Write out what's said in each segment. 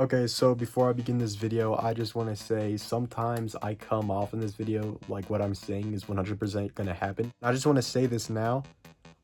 Okay, so before I begin this video, I just want to say sometimes I come off in this video like what I'm saying is 100% gonna happen. I just want to say this now.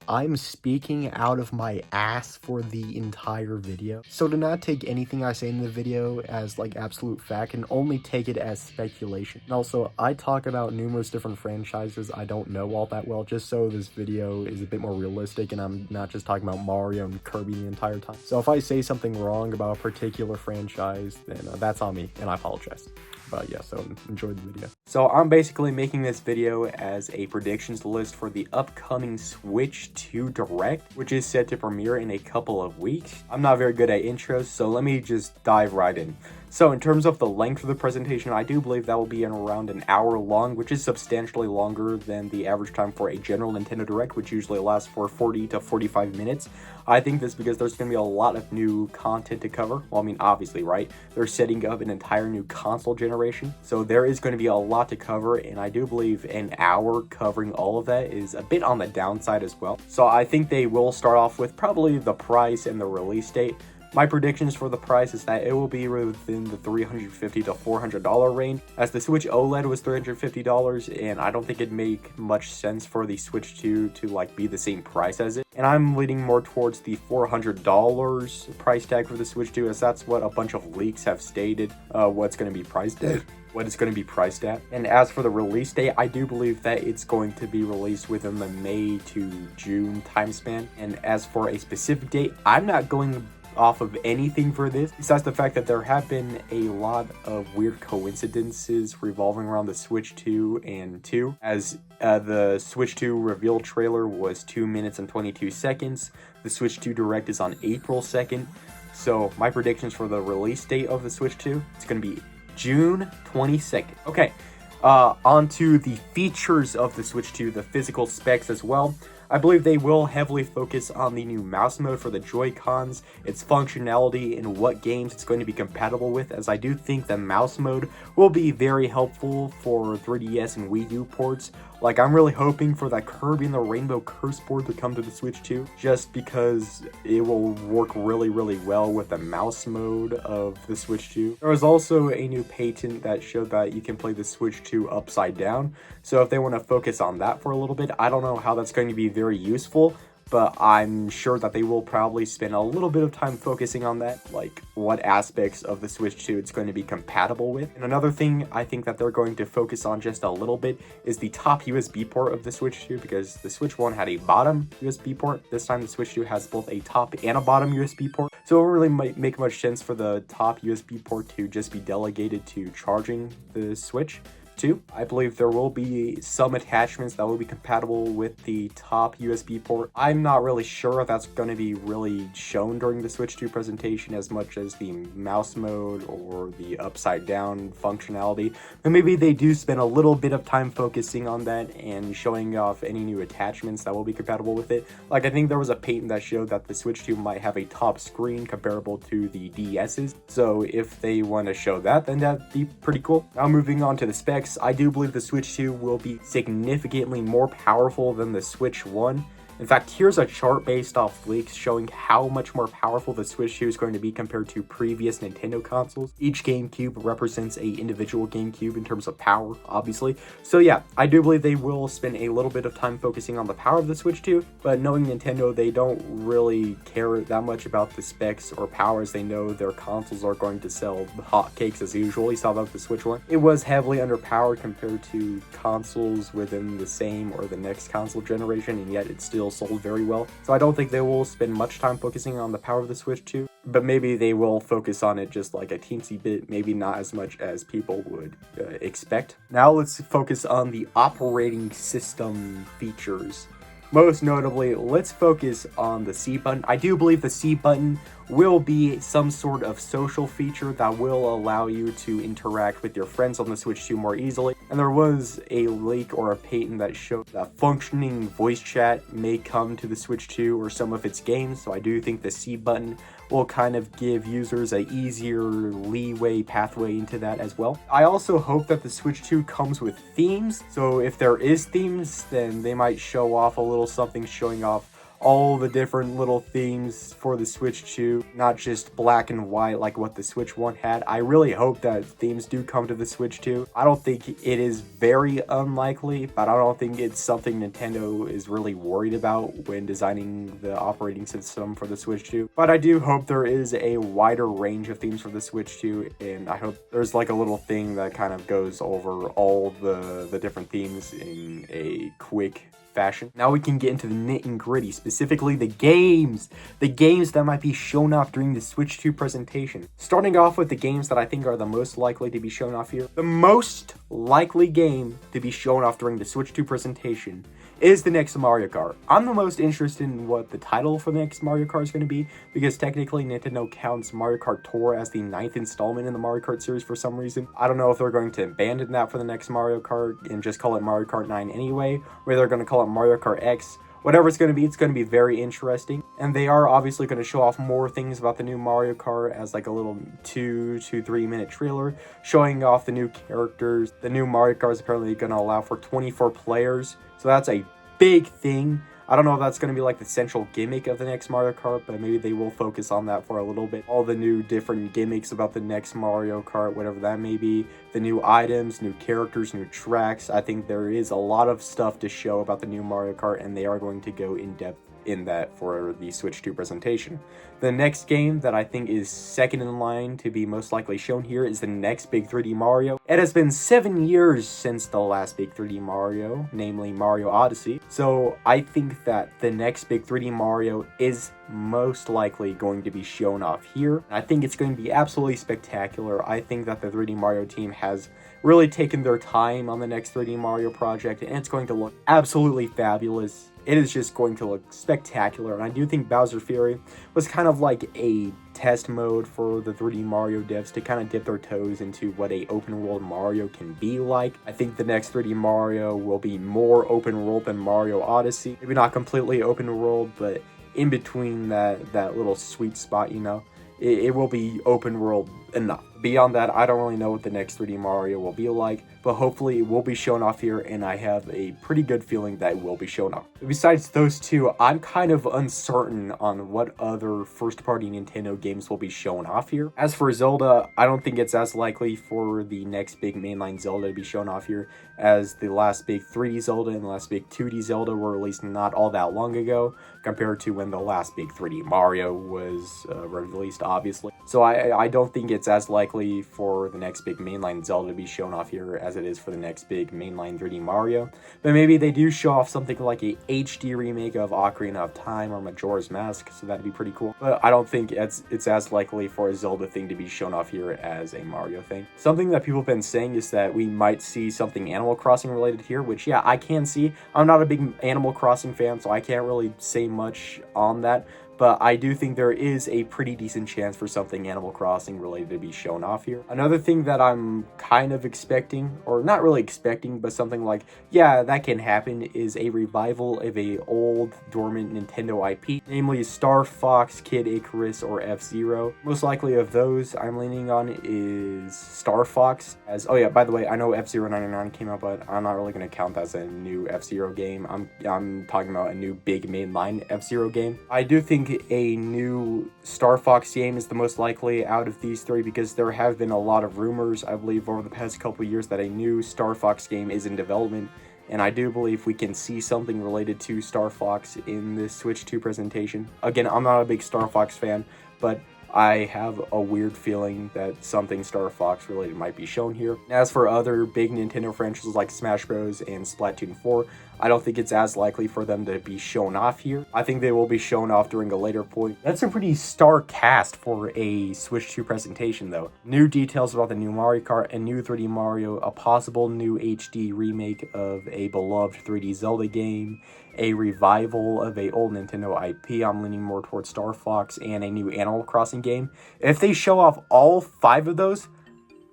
I'm speaking out of my ass for the entire video. So do not take anything I say in the video as like absolute fact and only take it as speculation. And also, I talk about numerous different franchises I don't know all that well, just so this video is a bit more realistic and I'm not just talking about Mario and Kirby the entire time. So if I say something wrong about a particular franchise, then that's on me and I apologize. But yeah, so enjoy the video. So I'm basically making this video as a predictions list for the upcoming Switch 2 Direct, which is set to premiere in a couple of weeks. I'm not very good at intros, so let me just dive right in. So in terms of the length of the presentation, I do believe that will be in around an hour long, which is substantially longer than the average time for a general Nintendo Direct, which usually lasts for 40 to 45 minutes. I think this because there's going to be a lot of new content to cover. Well, I mean, obviously, right? They're setting up an entire new console generation, so there is going to be a lot to cover, and I do believe an hour covering all of that is a bit on the downside as well. So I think they will start off with probably the price and the release date. My predictions for the price is that it will be within the $350 to $400 range, as the Switch OLED was $350, and I don't think it'd make much sense for the Switch 2 to like be the same price as it. And I'm leaning more towards the $400 price tag for the Switch 2, as that's what a bunch of leaks have stated what's going to be priced at. What it's going to be priced at. And as for the release date, I do believe that it's going to be released within the May to June time span. And as for a specific date, I'm not going off of anything for this, besides the fact that there have been a lot of weird coincidences revolving around the Switch 2 and 2, as the Switch 2 reveal trailer was 2 minutes and 22 seconds. The Switch 2 Direct is on April 2nd. So my predictions for the release date of the Switch 2, it's going to be June 22nd. Okay, on to the features of the Switch 2, the physical specs as well. I believe they will heavily focus on the new mouse mode for the Joy-Cons, its functionality, and what games it's going to be compatible with, as I do think the mouse mode will be very helpful for 3DS and Wii U ports. Like, I'm really hoping for that Kirby and the Rainbow Curse board to come to the Switch 2, just because it will work really, really well with the mouse mode of the Switch 2. There was also a new patent that showed that you can play the Switch 2 upside down, so if they want to focus on that for a little bit, I don't know how that's going to be very useful, but I'm sure that they will probably spend a little bit of time focusing on that, like what aspects of the Switch 2 it's going to be compatible with. And another thing I think that they're going to focus on just a little bit is the top USB port of the Switch 2, because the Switch 1 had a bottom USB port. This time the Switch 2 has both a top and a bottom USB port, so it really might make much sense for the top USB port to just be delegated to charging the Switch 2. I believe there will be some attachments that will be compatible with the top USB port. I'm not really sure if that's going to be really shown during the Switch 2 presentation as much as the mouse mode or the upside down functionality, but maybe they do spend a little bit of time focusing on that and showing off any new attachments that will be compatible with it. Like, I think there was a patent that showed that the Switch 2 might have a top screen comparable to the DS's, so if they want to show that, then that'd be pretty cool. Now moving on to the specs, I do believe the Switch 2 will be significantly more powerful than the Switch 1. In fact, here's a chart based off leaks showing how much more powerful the Switch 2 is going to be compared to previous Nintendo consoles. Each GameCube represents a individual GameCube in terms of power, obviously. So yeah, I do believe they will spend a little bit of time focusing on the power of the Switch 2, but knowing Nintendo, they don't really care that much about the specs or power, as they know their consoles are going to sell hotcakes as usual. You saw that with the Switch 1. It was heavily underpowered compared to consoles within the same or the next console generation, and yet it's still sold very well. So I don't think they will spend much time focusing on the power of the Switch 2, but maybe they will focus on it just like a teensy bit, maybe not as much as people would expect. Now let's focus on the operating system features. Most notably, let's focus on the C button. I do believe the C button will be some sort of social feature that will allow you to interact with your friends on the Switch 2 more easily. And there was a leak or a patent that showed that functioning voice chat may come to the Switch 2 or some of its games, so I do think the C button will kind of give users a easier leeway pathway into that as well. I also hope that the Switch 2 comes with themes, so if there is themes, then they might show off a little something showing off all the different little themes for the Switch 2, not just black and white like what the Switch 1 had. I really hope that themes do come to the Switch 2. I don't think it is very unlikely, but I don't think it's something Nintendo is really worried about when designing the operating system for the Switch 2. But I do hope there is a wider range of themes for the Switch 2, and I hope there's like a little thing that kind of goes over all the different themes in a quick fashion. Now we can get into the nit and gritty, specifically the games that might be shown off during the Switch 2 presentation. Starting off with the games that I think are the most likely to be shown off here. The most likely game to be shown off during the Switch 2 presentation is the next Mario Kart. I'm the most interested in what the title for the next Mario Kart is going to be, because technically Nintendo counts Mario Kart Tour as the 9th installment in the Mario Kart series for some reason. I don't know if they're going to abandon that for the next Mario Kart and just call it Mario Kart 9 anyway, or they're going to call it Mario Kart X. Whatever it's going to be very interesting. And they are obviously going to show off more things about the new Mario Kart as like a little 2 to 3 minute trailer, showing off the new characters. The new Mario Kart is apparently going to allow for 24 players, so that's a big thing. I don't know if that's going to be like the central gimmick of the next Mario Kart, but maybe they will focus on that for a little bit. All the new different gimmicks about the next Mario Kart, whatever that may be, the new items, new characters, new tracks. I think there is a lot of stuff to show about the new Mario Kart, and they are going to go in depth in that for the Switch 2 presentation. The next game that I think is second in line to be most likely shown here is the next big 3D Mario. It has been 7 years since the last big 3D Mario, namely Mario Odyssey. So I think that the next big 3D Mario is most likely going to be shown off here. I think it's going to be absolutely spectacular. I think that the 3D Mario team has really taken their time on the next 3D Mario project, and it's going to look absolutely fabulous. It is just going to look spectacular, and I do think Bowser Fury was kind of like a test mode for the 3D Mario devs to kind of dip their toes into what a open world Mario can be like. I think the next 3D Mario will be more open world than Mario Odyssey. Maybe not completely open world, but in between that little sweet spot, you know. It will be open world enough. Beyond that, I don't really know what the next 3D Mario will be like, but hopefully it will be shown off here, and I have a pretty good feeling that it will be shown off. Besides those two, I'm kind of uncertain on what other first-party Nintendo games will be shown off here. As for Zelda, I don't think it's as likely for the next big mainline Zelda to be shown off here, as the last big 3D Zelda and the last big 2D Zelda were released not all that long ago, compared to when the last big 3D Mario was released, obviously. So I don't think it's as likely for the next big mainline Zelda to be shown off here as it is for the next big mainline 3D Mario. But maybe they do show off something like a HD remake of Ocarina of Time or Majora's Mask, so that'd be pretty cool. But I don't think it's as likely for a Zelda thing to be shown off here as a Mario thing. Something that people have been saying is that we might see something Animal Crossing related here, which yeah, I can see. I'm not a big Animal Crossing fan, so I can't really say much on that. But I do think there is a pretty decent chance for something Animal Crossing related to be shown off here. Another thing that I'm kind of expecting, or not really expecting, but something like, yeah, that can happen, is a revival of a old dormant Nintendo IP, namely Star Fox, Kid Icarus, or F-Zero. Most likely of those I'm leaning on is Star Fox. Oh yeah, by the way, I know F-Zero 99 came out, but I'm not really going to count that as a new F-Zero game. I'm talking about a new big mainline F-Zero game. I do think a new Star Fox game is the most likely out of these three, because there have been a lot of rumors, I believe, over the past couple of years that a new Star Fox game is in development, and I do believe we can see something related to Star Fox in this Switch 2 presentation. Again, I'm not a big Star Fox fan, but I have a weird feeling that something Star Fox related might be shown here. As for other big Nintendo franchises like Smash Bros. And Splatoon 4, I don't think it's as likely for them to be shown off here. I think they will be shown off during a later point. That's a pretty star cast for a Switch 2 presentation though. New details about the new Mario Kart, a new 3D Mario, a possible new HD remake of a beloved 3D Zelda game, a revival of a old Nintendo IP, I'm leaning more towards Star Fox, and a new Animal Crossing game. If they show off all 5 of those,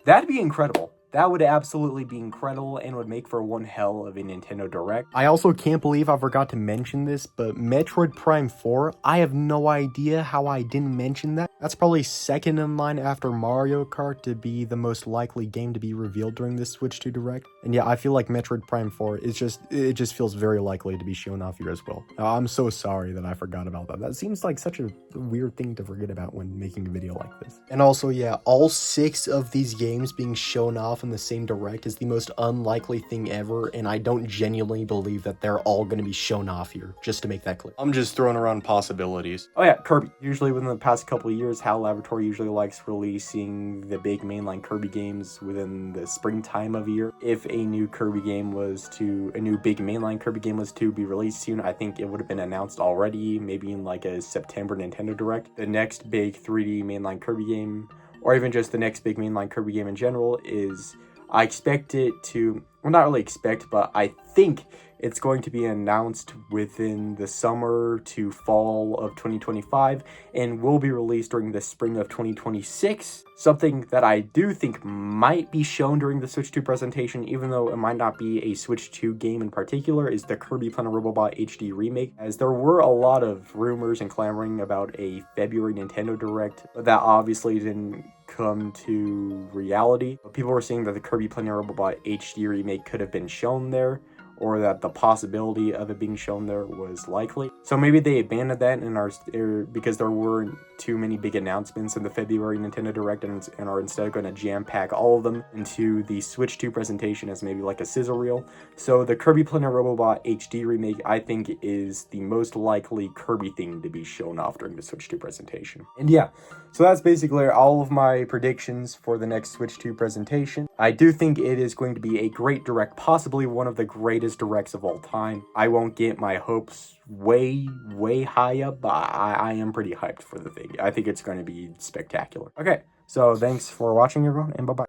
that'd be incredible. That would absolutely be incredible and would make for one hell of a Nintendo Direct. I also can't believe I forgot to mention this, but Metroid Prime 4, I have no idea how I didn't mention that. That's probably second in line after Mario Kart to be the most likely game to be revealed during this Switch 2 Direct. And yeah, I feel like Metroid Prime 4 is it just feels very likely to be shown off here as well. I'm so sorry that I forgot about that. That seems like such a weird thing to forget about when making a video like this. And also, yeah, all 6 of these games being shown off in the same Direct is the most unlikely thing ever, and I don't genuinely believe that they're all going to be shown off here, just to make that clear. I'm just throwing around possibilities. Oh yeah, Kirby. Usually within the past couple of years, HAL Laboratory usually likes releasing the big mainline Kirby games within the springtime of year. If a new big mainline Kirby game was to be released soon, I think it would have been announced already, maybe in like a September Nintendo Direct. The next big 3D mainline Kirby game, or even just the next big mainline Kirby game in general, is, I expect it to, well, not really expect, but I think it's going to be announced within the summer to fall of 2025 and will be released during the spring of 2026. Something that I do think might be shown during the Switch 2 presentation, even though it might not be a Switch 2 game in particular, is the Kirby Planet Robobot HD remake, as there were a lot of rumors and clamoring about a February Nintendo Direct, but that obviously didn't come to reality. People were saying that the Kirby Planet Robobot HD remake could have been shown there, or that the possibility of it being shown there was likely. So maybe they abandoned that and because there weren't too many big announcements in the February Nintendo Direct, and are instead going to jam-pack all of them into the Switch 2 presentation as maybe like a sizzle reel. So the Kirby Planet Robobot HD remake, I think, is the most likely Kirby thing to be shown off during the Switch 2 presentation. And yeah, so that's basically all of my predictions for the next Switch 2 presentation. I do think it is going to be a great Direct, possibly one of the greatest Directs of all time. I won't get my hopes way high up, but I am pretty hyped for the thing. I think it's going to be spectacular. Okay, so thanks for watching, everyone, and bye-bye.